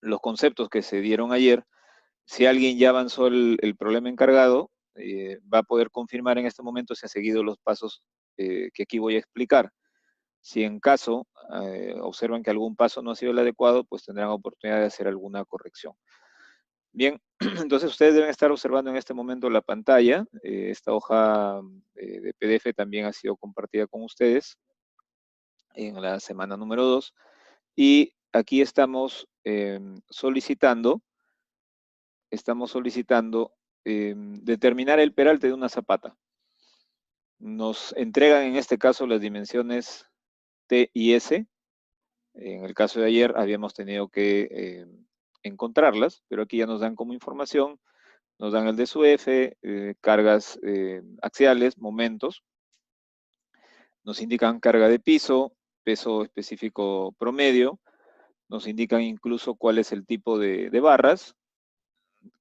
los conceptos que se dieron ayer. Si alguien ya avanzó el problema encargado, va a poder confirmar en este momento si ha seguido los pasos que aquí voy a explicar. Si en caso observan que algún paso no ha sido el adecuado, pues tendrán oportunidad de hacer alguna corrección. Bien, entonces ustedes deben estar observando en este momento la pantalla. Esta hoja de PDF también ha sido compartida con ustedes en la semana número 2. Y aquí estamos solicitando determinar el peralte de una zapata. Nos entregan en este caso las dimensiones T y S. En el caso de ayer habíamos tenido que encontrarlas, pero aquí ya nos dan como información, nos dan el de su F, cargas axiales, momentos, nos indican carga de piso, peso específico promedio, nos indican incluso cuál es el tipo de barras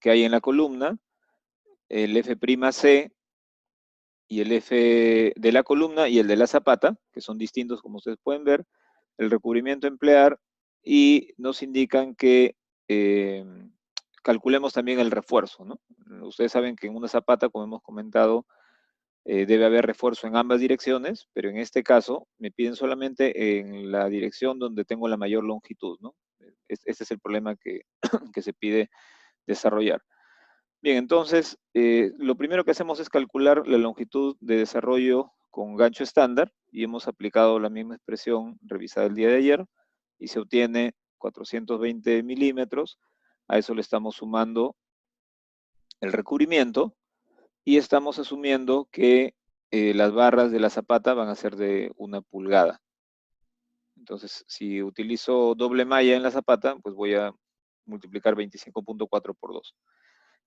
que hay en la columna, el F'C y el F de la columna y el de la zapata, que son distintos como ustedes pueden ver, el recubrimiento a emplear, y nos indican que calculemos también el refuerzo, ¿no? Ustedes saben que en una zapata, como hemos comentado, debe haber refuerzo en ambas direcciones, pero en este caso me piden solamente en la dirección donde tengo la mayor longitud, ¿no? Este es el problema que, que se pide desarrollar. Bien, entonces, lo primero que hacemos es calcular la longitud de desarrollo con gancho estándar y hemos aplicado la misma expresión revisada el día de ayer y se obtiene 420 milímetros. A eso le estamos sumando el recubrimiento y estamos asumiendo que las barras de la zapata van a ser de 1 pulgada. Entonces, si utilizo doble malla en la zapata, pues voy a multiplicar 25.4 por 2.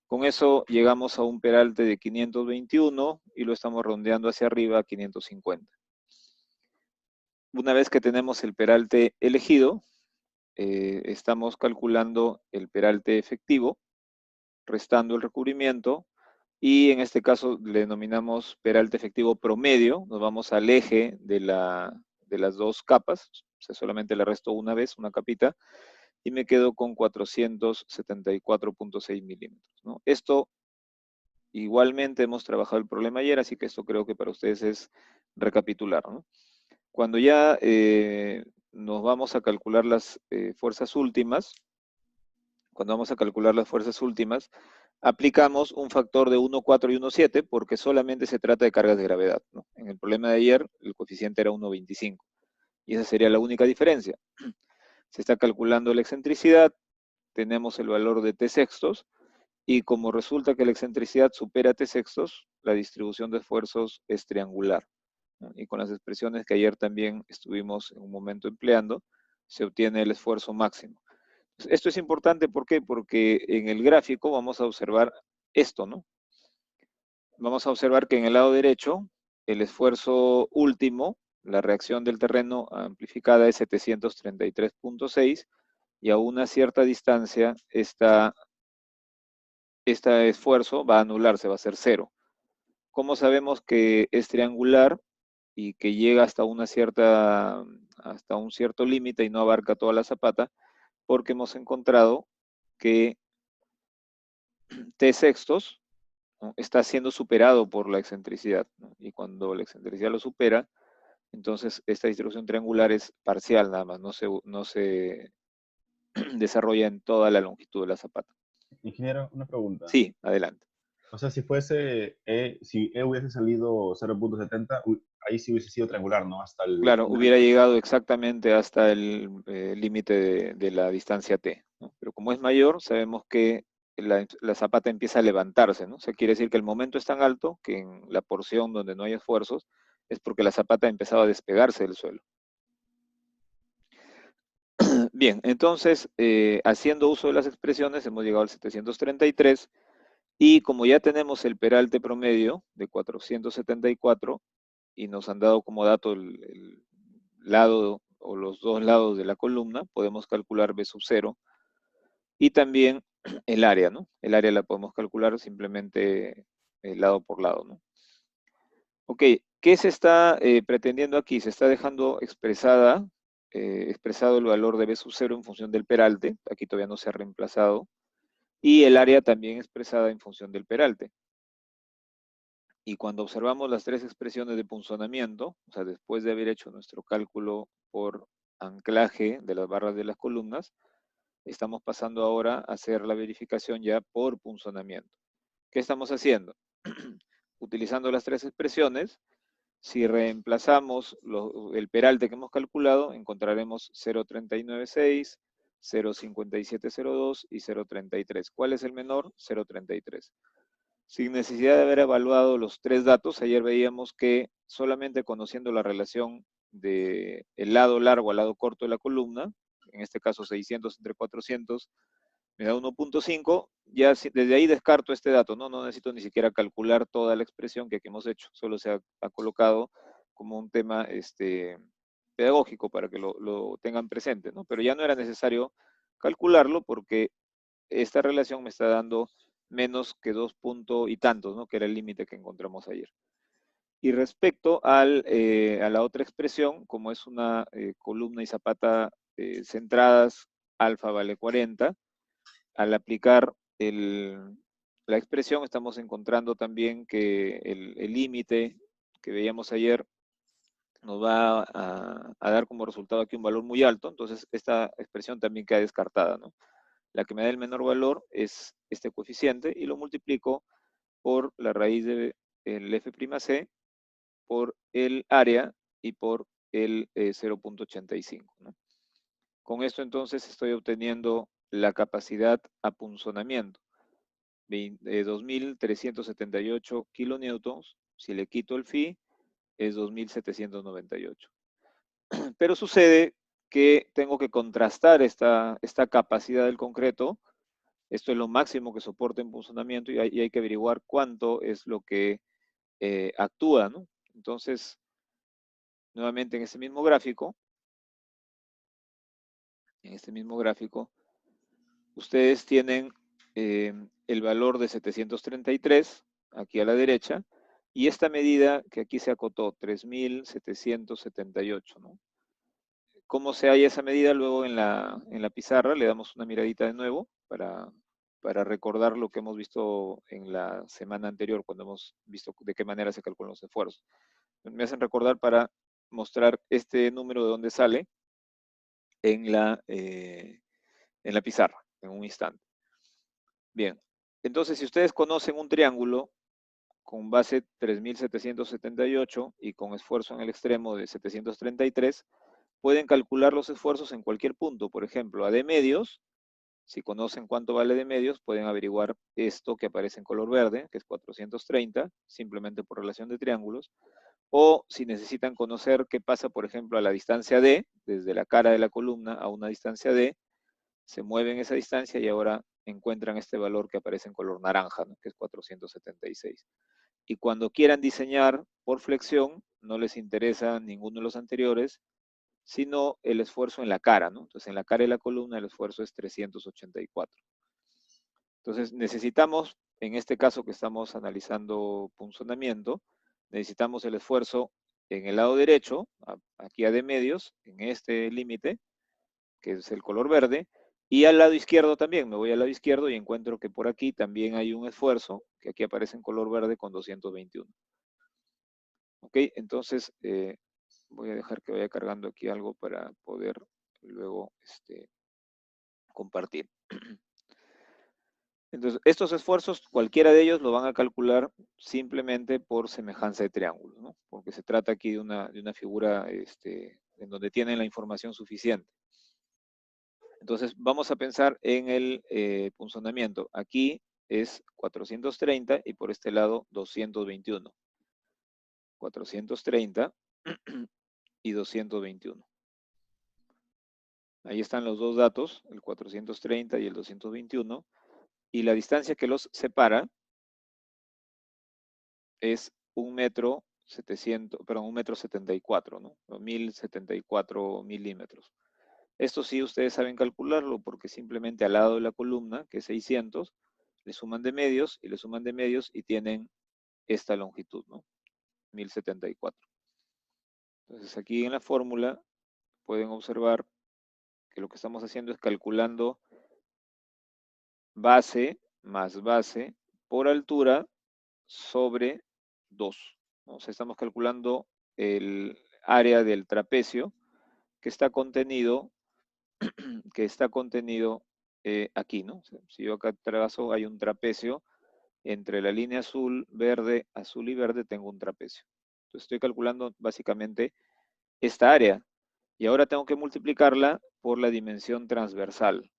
Con eso llegamos a un peralte de 521 y lo estamos rondeando hacia arriba a 550. Una vez que tenemos el peralte elegido, estamos calculando el peralte efectivo, restando el recubrimiento, y en este caso le denominamos peralte efectivo promedio. Nos vamos al eje de las dos capas, o sea, solamente le resto una vez, una capita, y me quedo con 474.6 milímetros, ¿no? Esto igualmente hemos trabajado el problema ayer, así que esto creo que para ustedes es recapitular, ¿no? Cuando ya nos vamos a calcular las fuerzas últimas, aplicamos un factor de 1,4 y 1,7 porque solamente se trata de cargas de gravedad, ¿no? En el problema de ayer el coeficiente era 1,25 y esa sería la única diferencia. Se está calculando la excentricidad, tenemos el valor de t sextos, y como resulta que la excentricidad supera t sextos, la distribución de esfuerzos es triangular, ¿no? Y con las expresiones que ayer también estuvimos en un momento empleando, se obtiene el esfuerzo máximo. Esto es importante, ¿por qué? Porque en el gráfico vamos a observar esto, ¿no? Vamos a observar que en el lado derecho, el esfuerzo último, la reacción del terreno amplificada es 733.6, y a una cierta distancia este esfuerzo va a anularse, va a ser 0. ¿Cómo sabemos que es triangular y que llega hasta un cierto límite y no abarca toda la zapata? Porque hemos encontrado que t sextos, ¿no?, está siendo superado por la excentricidad, ¿no? Y cuando la excentricidad lo supera, entonces esta distribución triangular es parcial nada más, no se desarrolla en toda la longitud de la zapata. Ingeniero, una pregunta. Sí, adelante. O sea, si E hubiese salido 0,70, ahí sí hubiese sido triangular, ¿no? Hasta el Claro, final. hubiera llegado exactamente hasta el límite de la distancia t, ¿no? Pero como es mayor, sabemos que la zapata empieza a levantarse, ¿no? O sea, quiere decir que el momento es tan alto que en la porción donde no hay esfuerzos es porque la zapata ha empezado a despegarse del suelo. Bien, entonces, haciendo uso de las expresiones, hemos llegado al 733, y como ya tenemos el peralte promedio de 474, y nos han dado como dato el lado o los dos lados de la columna, podemos calcular B sub 0, y también el área, ¿no? El área la podemos calcular simplemente lado por lado, ¿no? Ok, ¿qué se está pretendiendo aquí? Se está dejando expresada expresado el valor de B sub 0 en función del peralte, aquí todavía no se ha reemplazado, y el área también expresada en función del peralte. Y cuando observamos las tres expresiones de punzonamiento, o sea, después de haber hecho nuestro cálculo por anclaje de las barras de las columnas, estamos pasando ahora a hacer la verificación ya por punzonamiento. ¿Qué estamos haciendo? Utilizando las tres expresiones, si reemplazamos el peralte que hemos calculado, encontraremos 0.396, 0.5702 y 0.33. ¿Cuál es el menor? 0.33. Sin necesidad de haber evaluado los tres datos, ayer veíamos que solamente conociendo la relación del lado largo al lado corto de la columna, en este caso 600 entre 400, me da 1.5, ya desde ahí descarto este dato, ¿no? No necesito ni siquiera calcular toda la expresión que aquí hemos hecho, solo se ha colocado como un tema pedagógico para que lo tengan presente, ¿no? Pero ya no era necesario calcularlo porque esta relación me está dando menos que 2 puntos y tantos, ¿no? Que era el límite que encontramos ayer. Y respecto a la otra expresión, como es una columna y zapata centradas, alfa vale 40, al aplicar la expresión estamos encontrando también que el límite que veíamos ayer nos va a dar como resultado aquí un valor muy alto, entonces esta expresión también queda descartada, ¿no? La que me da el menor valor es este coeficiente y lo multiplico por la raíz del F'C por el área y por el 0.85, ¿no? Con esto entonces estoy obteniendo la capacidad a punzonamiento, 2.378 kilonewtons. Si le quito el phi, es 2.798. Pero sucede que tengo que contrastar esta capacidad del concreto. Esto es lo máximo que soporta en punzonamiento y hay que averiguar cuánto es lo que actúa, ¿no? Entonces, nuevamente en este mismo gráfico, ustedes tienen el valor de 733 aquí a la derecha y esta medida que aquí se acotó, 3.778, ¿no? ¿Cómo se halla esa medida? Luego en la pizarra le damos una miradita de nuevo para recordar lo que hemos visto en la semana anterior, cuando hemos visto de qué manera se calculan los esfuerzos. Me hacen recordar para mostrar este número de dónde sale en la pizarra, en un instante. Bien, entonces si ustedes conocen un triángulo con base 3.778 y con esfuerzo en el extremo de 733, pueden calcular los esfuerzos en cualquier punto. Por ejemplo, a D medios, si conocen cuánto vale D medios, pueden averiguar esto que aparece en color verde, que es 430, simplemente por relación de triángulos. O si necesitan conocer qué pasa, por ejemplo, a la distancia D, desde la cara de la columna a una distancia D, se mueven esa distancia y ahora encuentran este valor que aparece en color naranja, ¿no? Que es 476. Y cuando quieran diseñar por flexión, no les interesa ninguno de los anteriores, sino el esfuerzo en la cara, ¿no? Entonces, en la cara de la columna el esfuerzo es 384. Entonces, necesitamos, en este caso que estamos analizando punzonamiento, necesitamos el esfuerzo en el lado derecho, aquí a D medios, en este límite, que es el color verde, y al lado izquierdo también, me voy al lado izquierdo y encuentro que por aquí también hay un esfuerzo, que aquí aparece en color verde con 221. Ok, entonces voy a dejar que vaya cargando aquí algo para poder luego compartir. Entonces, estos esfuerzos, cualquiera de ellos lo van a calcular simplemente por semejanza de triángulo, ¿no? Porque se trata aquí de una figura en donde tienen la información suficiente. Entonces, vamos a pensar en el punzonamiento. Aquí es 430 y por este lado 221. 430 y 221. Ahí están los dos datos, el 430 y el 221. Y la distancia que los separa es 1,74 m, ¿no? 1.074 milímetros. Esto sí ustedes saben calcularlo porque simplemente al lado de la columna, que es 600, le suman de medios y le suman de medios y tienen esta longitud, ¿no? 1.074. Entonces aquí en la fórmula pueden observar que lo que estamos haciendo es calculando base más base por altura sobre 2, ¿no? O sea, estamos calculando el área del trapecio que está contenido, aquí, ¿no? O sea, si yo acá trazo, hay un trapecio, entre la línea azul y verde, tengo un trapecio. Entonces estoy calculando básicamente esta área, y ahora tengo que multiplicarla por la dimensión transversal,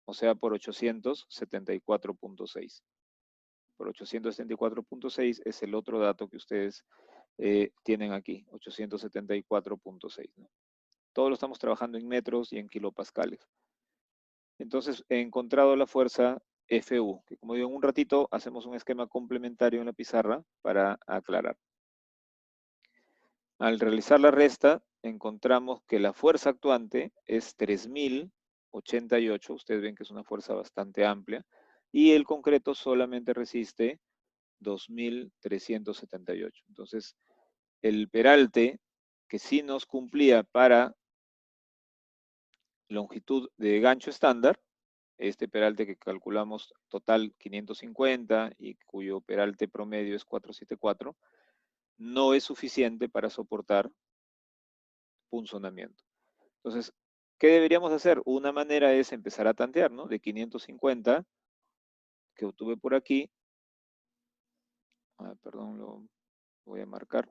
o sea, por 874.6. Por 874.6 es el otro dato que ustedes tienen aquí, 874.6, ¿no? Todo lo estamos trabajando en metros y en kilopascales. Entonces he encontrado la fuerza FU, que como digo, en un ratito hacemos un esquema complementario en la pizarra para aclarar. Al realizar la resta, encontramos que la fuerza actuante es 3088, ustedes ven que es una fuerza bastante amplia, y el concreto solamente resiste 2378. Entonces, el peralte que sí nos cumplía para longitud de gancho estándar, este peralte que calculamos total 550 y cuyo peralte promedio es 474, no es suficiente para soportar punzonamiento. Entonces, ¿qué deberíamos hacer? Una manera es empezar a tantear, ¿no? De 550 que obtuve por aquí, perdón, lo voy a marcar,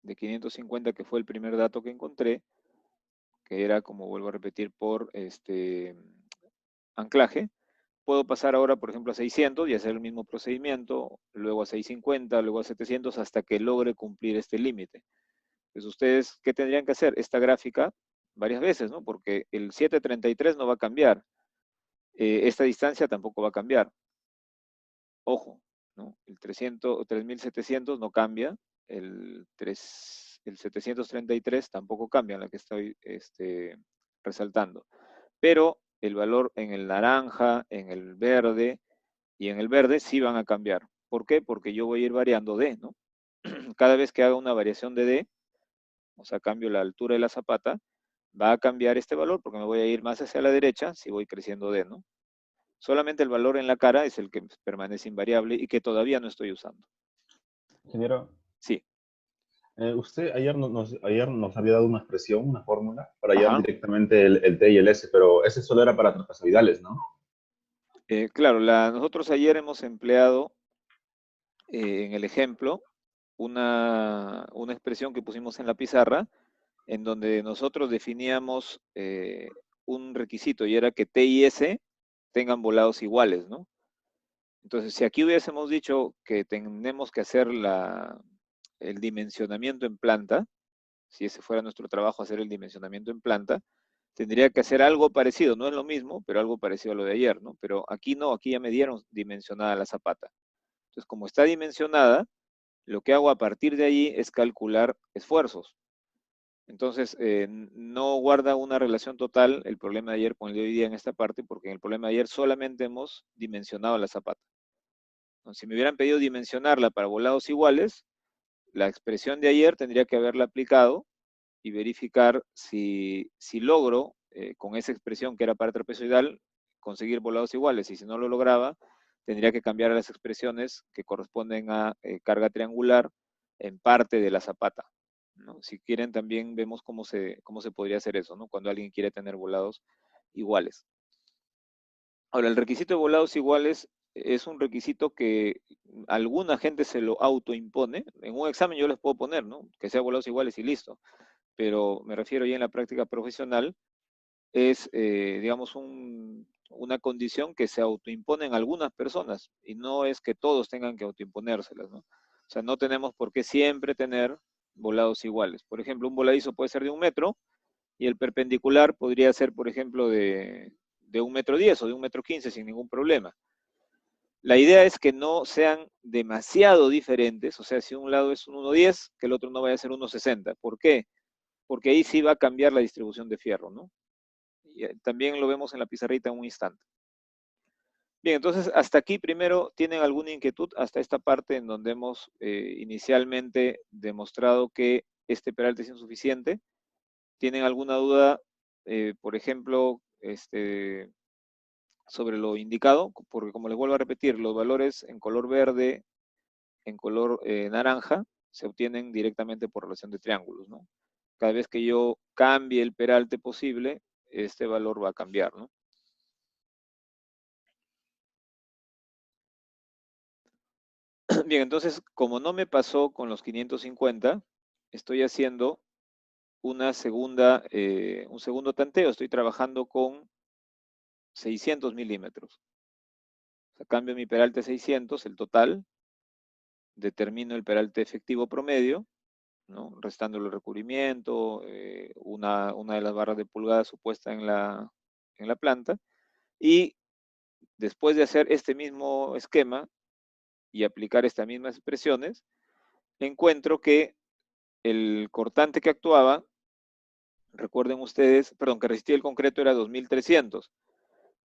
de 550 que fue el primer dato que encontré, que era, como vuelvo a repetir, por anclaje. Puedo pasar ahora, por ejemplo, a 600 y hacer el mismo procedimiento, luego a 650, luego a 700, hasta que logre cumplir este límite. Pues ustedes, ¿qué tendrían que hacer? Esta gráfica varias veces, ¿no? Porque el 733 no va a cambiar. Esta distancia tampoco va a cambiar. Ojo, ¿no? El 3700 no cambia, el 733 tampoco cambia, la que estoy resaltando. Pero el valor en el naranja, en el verde y en el verde sí van a cambiar. ¿Por qué? Porque yo voy a ir variando D, ¿no? Cada vez que haga una variación de D, o sea, cambio la altura de la zapata, va a cambiar este valor porque me voy a ir más hacia la derecha si voy creciendo D, ¿no? Solamente el valor en la cara es el que permanece invariable y que todavía no estoy usando. Ingeniero, Sí. usted ayer nos había dado una expresión, una fórmula, para hallar Ajá. directamente el T y el S, pero ese solo era para trapezoidales, ¿no? Claro, nosotros ayer hemos empleado en el ejemplo una expresión que pusimos en la pizarra en donde nosotros definíamos un requisito y era que T y S tengan volados iguales, ¿no? Entonces, si aquí hubiésemos dicho que tenemos que hacer el dimensionamiento en planta, si ese fuera nuestro trabajo, hacer el dimensionamiento en planta, tendría que hacer algo parecido, no es lo mismo, pero algo parecido a lo de ayer, ¿no? Pero aquí no, aquí ya me dieron dimensionada la zapata. Entonces, como está dimensionada, lo que hago a partir de ahí es calcular esfuerzos. Entonces, no guarda una relación total el problema de ayer con el de hoy día en esta parte, porque en el problema de ayer solamente hemos dimensionado la zapata. Entonces, si me hubieran pedido dimensionarla para volados iguales, la expresión de ayer tendría que haberla aplicado y verificar si logro, con esa expresión que era para trapezoidal, conseguir volados iguales. Y si no lo lograba, tendría que cambiar las expresiones que corresponden a carga triangular en parte de la zapata, ¿no? Si quieren, también vemos cómo se podría hacer eso, ¿no? Cuando alguien quiere tener volados iguales. Ahora, el requisito de volados iguales es un requisito que alguna gente se lo autoimpone. En un examen yo les puedo poner, ¿no? Que sea volados iguales y listo. Pero me refiero ya en la práctica profesional, es, digamos, una condición que se autoimponen algunas personas y no es que todos tengan que autoimponérselas, ¿no? O sea, no tenemos por qué siempre tener volados iguales. Por ejemplo, un voladizo puede ser de 1 metro y el perpendicular podría ser, por ejemplo, de 1,10 m o de 1,15 m sin ningún problema. La idea es que no sean demasiado diferentes, o sea, si un lado es un 1,10, que el otro no vaya a ser 1,60. ¿Por qué? Porque ahí sí va a cambiar la distribución de fierro, ¿no? Y también lo vemos en la pizarrita en un instante. Bien, entonces hasta aquí primero, ¿tienen alguna inquietud hasta esta parte en donde hemos inicialmente demostrado que este peralte es insuficiente? ¿Tienen alguna duda, por ejemplo, sobre lo indicado? Porque como les vuelvo a repetir, los valores en color verde, en color naranja, se obtienen directamente por relación de triángulos, ¿no? Cada vez que yo cambie el peralte posible, este valor va a cambiar, ¿no? Bien, entonces, como no me pasó con los 550, estoy haciendo un segundo tanteo. Estoy trabajando con 600 milímetros. O sea, cambio mi peralte a 600, el total, determino el peralte efectivo promedio, ¿no? Restando el recubrimiento, una de las barras de pulgada supuesta en la planta, y después de hacer este mismo esquema y aplicar estas mismas expresiones, encuentro que el cortante que actuaba, recuerden ustedes, perdón, que resistía el concreto era 2300,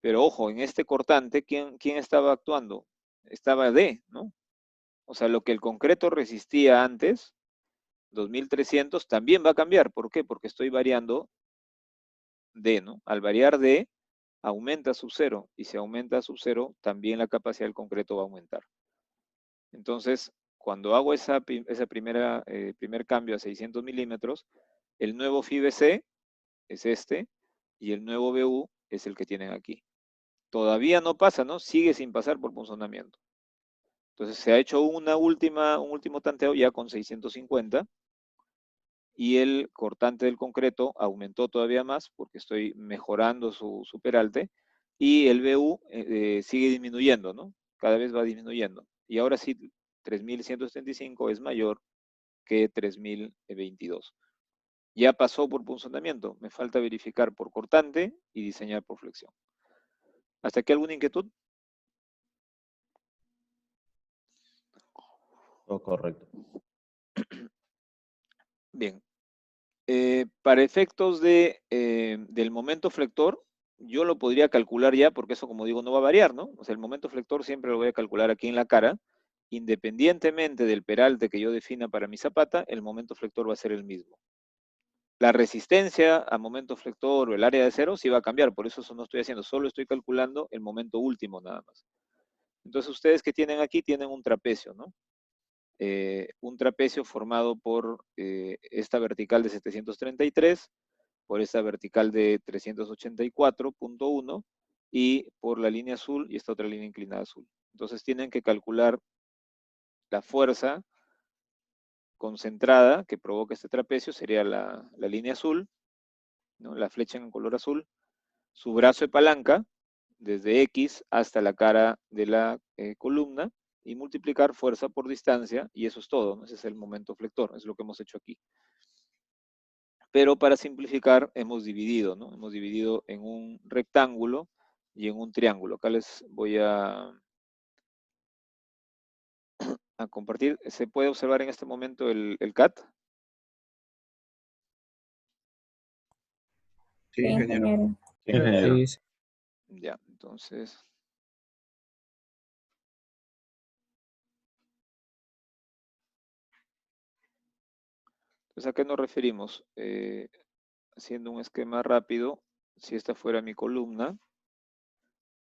pero ojo, en este cortante, ¿quién estaba actuando? Estaba D, ¿no? O sea, lo que el concreto resistía antes, 2300, también va a cambiar. ¿Por qué? Porque estoy variando D, ¿no? Al variar D, aumenta sub cero, y si aumenta sub cero, también la capacidad del concreto va a aumentar. Entonces, cuando hago esa primer cambio a 600 milímetros, el nuevo FIBC es este, y el nuevo BU es el que tienen aquí. Todavía no pasa, ¿no? Sigue sin pasar por punzonamiento. Entonces se ha hecho un último tanteo ya con 650, y el cortante del concreto aumentó todavía más porque estoy mejorando su peralte, y el BU sigue disminuyendo, ¿no? Cada vez va disminuyendo. Y ahora sí, 3175 es mayor que 3022. Ya pasó por punzonamiento, me falta verificar por cortante y diseñar por flexión. ¿Hasta aquí alguna inquietud? Todo correcto. Bien. Para efectos del momento flector, yo lo podría calcular ya, porque eso, como digo, no va a variar, ¿no? O sea, el momento flector siempre lo voy a calcular aquí en la cara. Independientemente del peralte que yo defina para mi zapata, el momento flector va a ser el mismo. La resistencia a momento flector o el área de cero sí va a cambiar, por eso no estoy haciendo, solo estoy calculando el momento último nada más. Entonces, ustedes que tienen aquí tienen un trapecio, ¿no? Un trapecio formado por esta vertical de 733, por esta vertical de 384.1 y por la línea azul y esta otra línea inclinada azul. Entonces tienen que calcular la fuerza concentrada que provoca este trapecio, sería la línea azul, ¿no? La flecha en color azul, su brazo de palanca, desde X hasta la cara de la columna, y multiplicar fuerza por distancia, y eso es todo, ¿no? Ese es el momento flector, es lo que hemos hecho aquí. Pero para simplificar hemos dividido, ¿no? Hemos dividido en un rectángulo y en un triángulo. Acá les voy a compartir. ¿Se puede observar en este momento el CAT? Sí, ingeniero. Sí, ingeniero. Sí, sí. Ya, entonces... Entonces, ¿a qué nos referimos? Haciendo un esquema rápido, si esta fuera mi columna,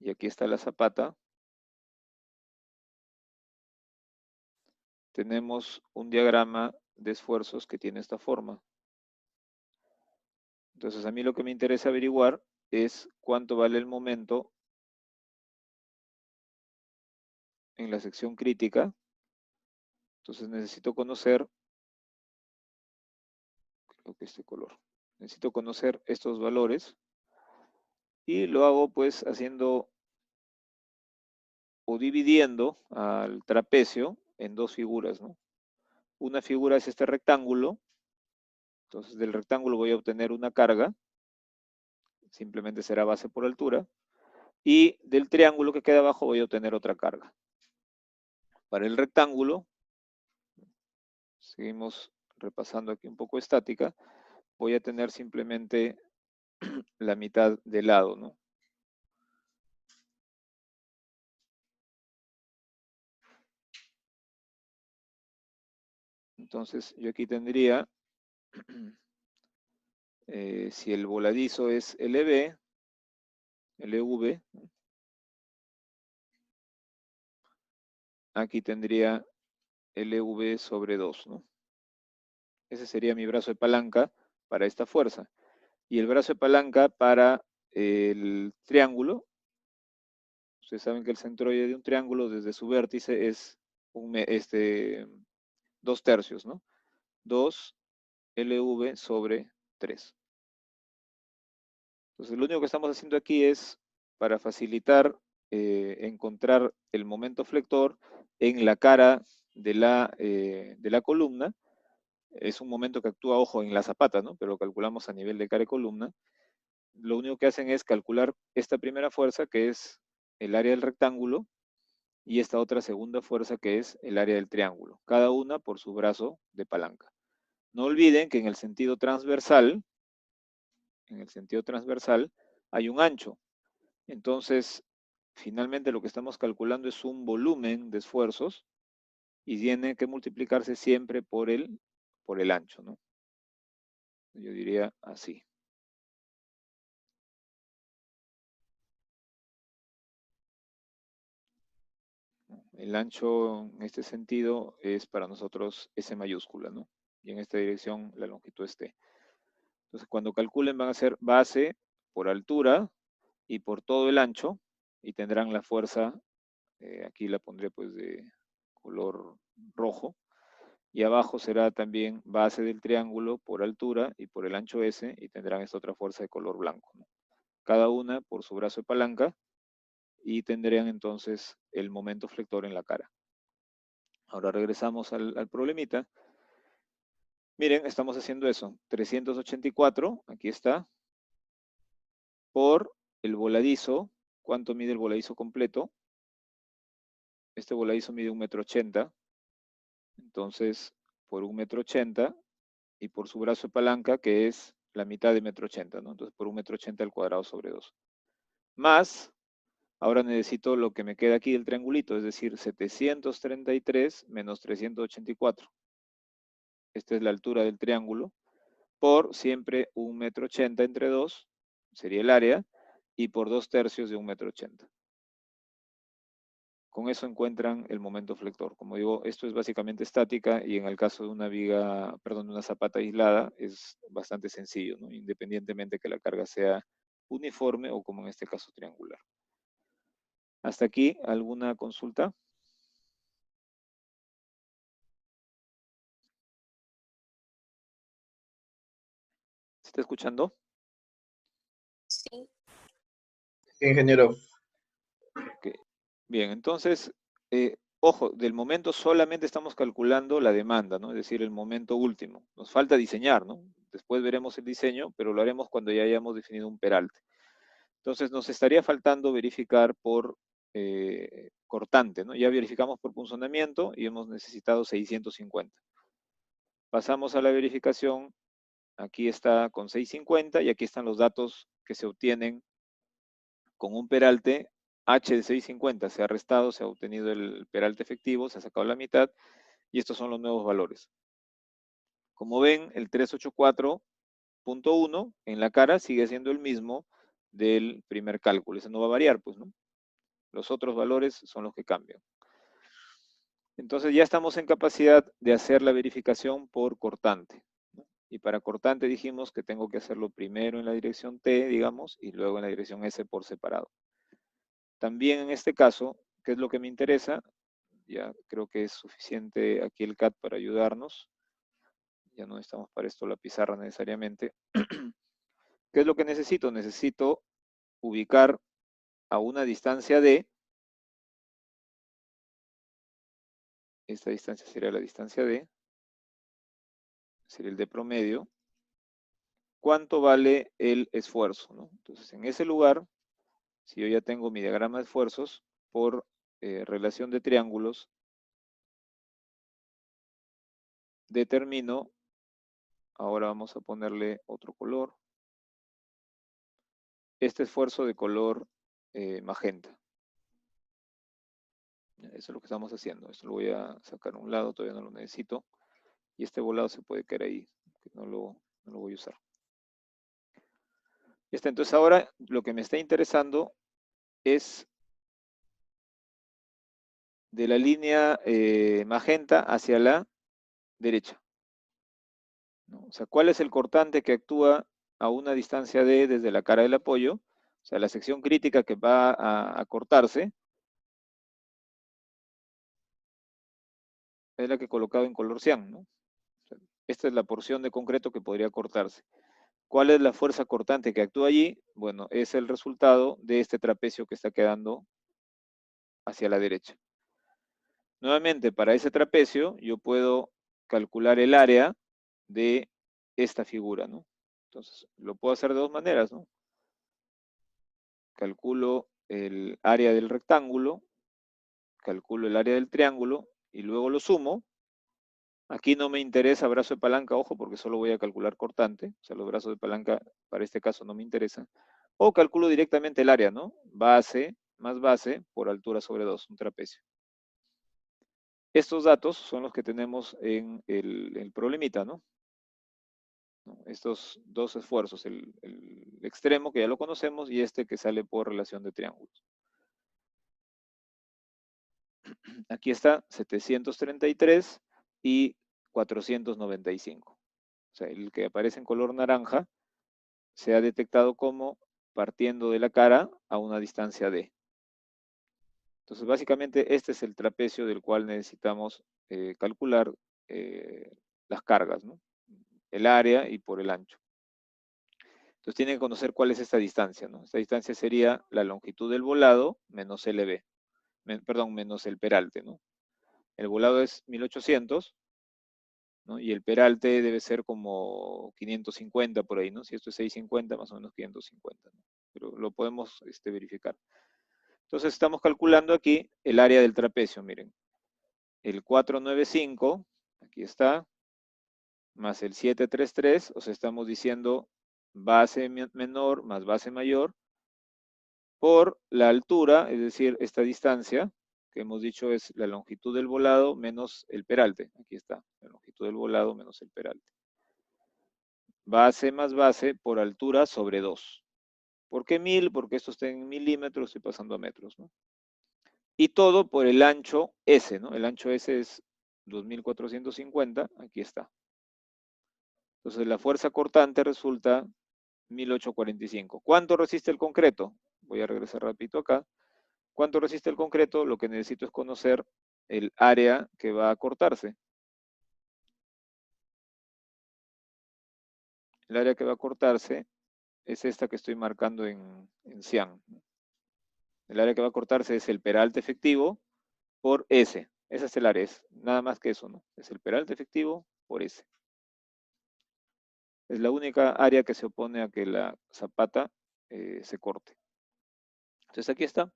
y aquí está la zapata, tenemos un diagrama de esfuerzos que tiene esta forma. Entonces, a mí lo que me interesa averiguar es cuánto vale el momento en la sección crítica. Entonces necesito conocer, creo que este color, necesito conocer estos valores, y lo hago pues haciendo o dividiendo al trapecio en dos figuras, ¿no? Una figura es este rectángulo, entonces del rectángulo voy a obtener una carga, simplemente será base por altura, y del triángulo que queda abajo voy a obtener otra carga. Para el rectángulo, seguimos repasando aquí un poco estática, voy a tener simplemente la mitad de lado, ¿no? Entonces yo aquí tendría Si el voladizo es LV, LV, aquí tendría LV sobre 2, ¿no? Ese sería mi brazo de palanca para esta fuerza. Y el brazo de palanca para el triángulo. Ustedes saben que el centroide de un triángulo desde su vértice es 2 tercios, ¿no? 2 LV sobre 3. Entonces, lo único que estamos haciendo aquí es para facilitar encontrar el momento flector en la cara de la columna. Es un momento que actúa, ojo, en la zapata, ¿no? Pero lo calculamos a nivel de cara y columna. Lo único que hacen es calcular esta primera fuerza, que es el área del rectángulo, y esta otra segunda fuerza, que es el área del triángulo, cada una por su brazo de palanca. No olviden que en el sentido transversal hay un ancho. Entonces, finalmente lo que estamos calculando es un volumen de esfuerzos y tiene que multiplicarse siempre por el ancho, ¿no? Yo diría así. El ancho en este sentido es para nosotros S mayúscula, ¿no? Y en esta dirección la longitud es T. Entonces, cuando calculen van a hacer base por altura y por todo el ancho y tendrán la fuerza, aquí la pondré pues de color rojo, y abajo será también base del triángulo por altura y por el ancho S y tendrán esta otra fuerza de color blanco, ¿no? Cada una por su brazo de palanca y tendrían entonces el momento flector en la cara. Ahora regresamos al problemita. Miren, estamos haciendo eso. 384, aquí está, por el voladizo. ¿Cuánto mide el voladizo completo? Este voladizo mide 1,80 m. Entonces, por 1,80 m y por su brazo de palanca, que es la mitad de 1,80 m, ¿no? Entonces, por 1,80 m al cuadrado sobre 2. Más, ahora necesito lo que me queda aquí del triangulito, es decir, 733 menos 384. Esta es la altura del triángulo, por siempre 1,80 m entre 2, sería el área, y por 2 tercios de 1,80 m. Con eso encuentran el momento flector. Como digo, esto es básicamente estática y en el caso de una viga, perdón, de una zapata aislada es bastante sencillo, ¿no? Independientemente que la carga sea uniforme o como en este caso triangular. Hasta aquí, ¿alguna consulta? ¿Se está escuchando? Sí. Ingeniero. Ok. Bien, entonces, ojo, del momento solamente estamos calculando la demanda, ¿no? Es decir, el momento último. Nos falta diseñar, ¿no? Después veremos el diseño, pero lo haremos cuando ya hayamos definido un peralte. Entonces, nos estaría faltando verificar por cortante, ¿no? Ya verificamos por punzonamiento y hemos necesitado 650. Pasamos a la verificación. Aquí está con 650 y aquí están los datos que se obtienen con un peralte H de 650. Se ha restado, se ha obtenido el peralte efectivo, se ha sacado la mitad y estos son los nuevos valores. Como ven, el 384.1 en la cara sigue siendo el mismo del primer cálculo. Ese no va a variar, pues, ¿no? Los otros valores son los que cambian. Entonces ya estamos en capacidad de hacer la verificación por cortante, ¿no? Y para cortante dijimos que tengo que hacerlo primero en la dirección T, digamos, y luego en la dirección S por separado. También en este caso, ¿qué es lo que me interesa? Ya creo que es suficiente aquí el CAD para ayudarnos. Ya no necesitamos para esto la pizarra necesariamente. ¿Qué es lo que necesito? Necesito ubicar a una distancia D. Esta distancia sería la distancia D. Sería el D promedio. ¿Cuánto vale el esfuerzo, ¿no? Entonces, en ese lugar, si yo ya tengo mi diagrama de esfuerzos por relación de triángulos, determino, ahora vamos a ponerle otro color, este esfuerzo de color magenta. Eso es lo que estamos haciendo. Esto lo voy a sacar a un lado, todavía no lo necesito. Y este volado se puede quedar ahí, que no lo voy a usar. Ya está, entonces ahora lo que me está interesando es de la línea magenta hacia la derecha, ¿no? O sea, ¿cuál es el cortante que actúa a una distancia D desde la cara del apoyo? O sea, la sección crítica que va a cortarse es la que he colocado en color cian, ¿no? O sea, esta es la porción de concreto que podría cortarse. ¿Cuál es la fuerza cortante que actúa allí? Bueno, es el resultado de este trapecio que está quedando hacia la derecha. Nuevamente, para ese trapecio, yo puedo calcular el área de esta figura, ¿no? Entonces, lo puedo hacer de dos maneras, ¿no? Calculo el área del rectángulo, calculo el área del triángulo y luego lo sumo. Aquí no me interesa brazo de palanca, ojo, porque solo voy a calcular cortante. O sea, los brazos de palanca para este caso no me interesan. O calculo directamente el área, ¿no? Base más base por altura sobre 2, un trapecio. Estos datos son los que tenemos en el problemita, ¿no? Estos dos esfuerzos, el extremo que ya lo conocemos y este que sale por relación de triángulos. Aquí está 733 y 495. O sea, el que aparece en color naranja se ha detectado como partiendo de la cara a una distancia D. Entonces, básicamente, este es el trapecio del cual necesitamos calcular las cargas, ¿no? El área y por el ancho. Entonces, tienen que conocer cuál es esta distancia, ¿no? Esta distancia sería la longitud del volado menos LB, perdón, menos el peralte, ¿no? El volado es 1800, ¿no? Y el peralte debe ser como 550 por ahí, ¿no? Si esto es 650, más o menos 550, ¿no? Pero lo podemos verificar. Entonces estamos calculando aquí el área del trapecio, miren. El 495, aquí está, más el 733, o sea, estamos diciendo base menor más base mayor, por la altura, es decir, esta distancia, que hemos dicho es la longitud del volado menos el peralte. Aquí está, la longitud del volado menos el peralte. Base más base por altura sobre 2. ¿Por qué 1000? Porque esto está en milímetros, estoy pasando a metros, ¿no? Y todo por el ancho S, ¿no? El ancho S es 2450, aquí está. Entonces la fuerza cortante resulta 1845. ¿Cuánto resiste el concreto? Voy a regresar rapidito acá. ¿Cuánto resiste el concreto? Lo que necesito es conocer el área que va a cortarse. El área que va a cortarse es esta que estoy marcando en cian. El área que va a cortarse es el peralte efectivo por S. Ese es el área, es nada más que eso, ¿no? Es el peralte efectivo por S. Es la única área que se opone a que la zapata se corte. Entonces aquí está.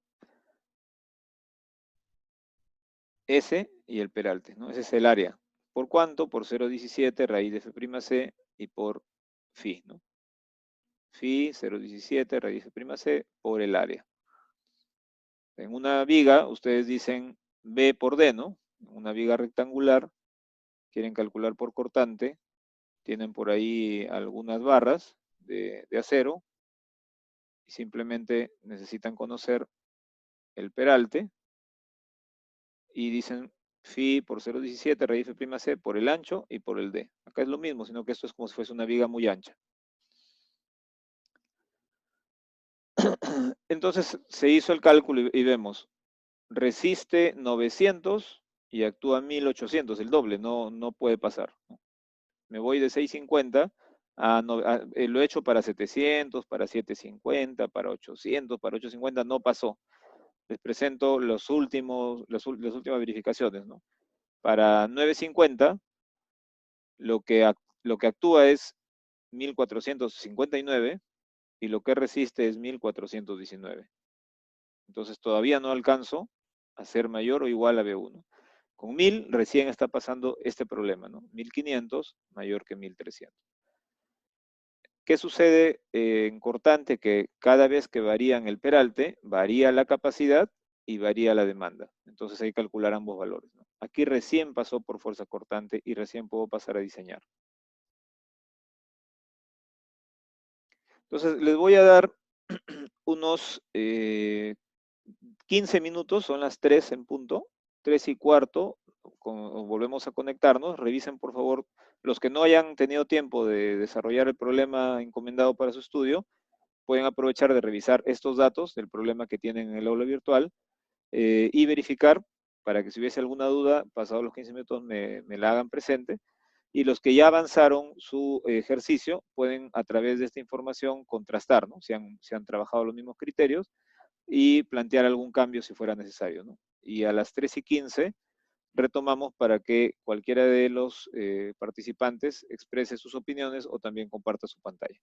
S y el peralte, ¿no? Ese es el área. ¿Por cuánto? Por 0,17 raíz de F'C y por Phi, ¿no? Phi 0,17 raíz de F'C por el área. En una viga, ustedes dicen B por D, ¿no? Una viga rectangular, quieren calcular por cortante, tienen por ahí algunas barras de acero y simplemente necesitan conocer el peralte y dicen Phi por 0,17 raíz de F'C por el ancho y por el D. Acá es lo mismo, sino que esto es como si fuese una viga muy ancha. Entonces se hizo el cálculo y vemos, resiste 900 y actúa 1800, el doble, no puede pasar. Me voy de 650 lo he hecho para 700, para 750, para 800, para 850, no pasó. Les presento las últimas verificaciones, ¿no? Para 950, lo que actúa es 1459 y lo que resiste es 1419. Entonces todavía no alcanzo a ser mayor o igual a B1. Con 1000 recién está pasando este problema, ¿no? 1500 mayor que 1300. ¿Qué sucede en cortante? Que cada vez que varían el peralte, varía la capacidad y varía la demanda. Entonces hay que calcular ambos valores, ¿no? Aquí recién pasó por fuerza cortante y recién puedo pasar a diseñar. Entonces, les voy a dar unos 15 minutos, son las 3 en punto, 3:15, volvemos a conectarnos. Revisen, por favor, los que no hayan tenido tiempo de desarrollar el problema encomendado para su estudio, pueden aprovechar de revisar estos datos del problema que tienen en el aula virtual y verificar para que si hubiese alguna duda, pasados los 15 minutos me la hagan presente. Y los que ya avanzaron su ejercicio pueden a través de esta información contrastar, ¿no? Si han trabajado los mismos criterios y plantear algún cambio si fuera necesario, ¿no? Y a las 3:15 retomamos para que cualquiera de los participantes exprese sus opiniones o también comparta su pantalla.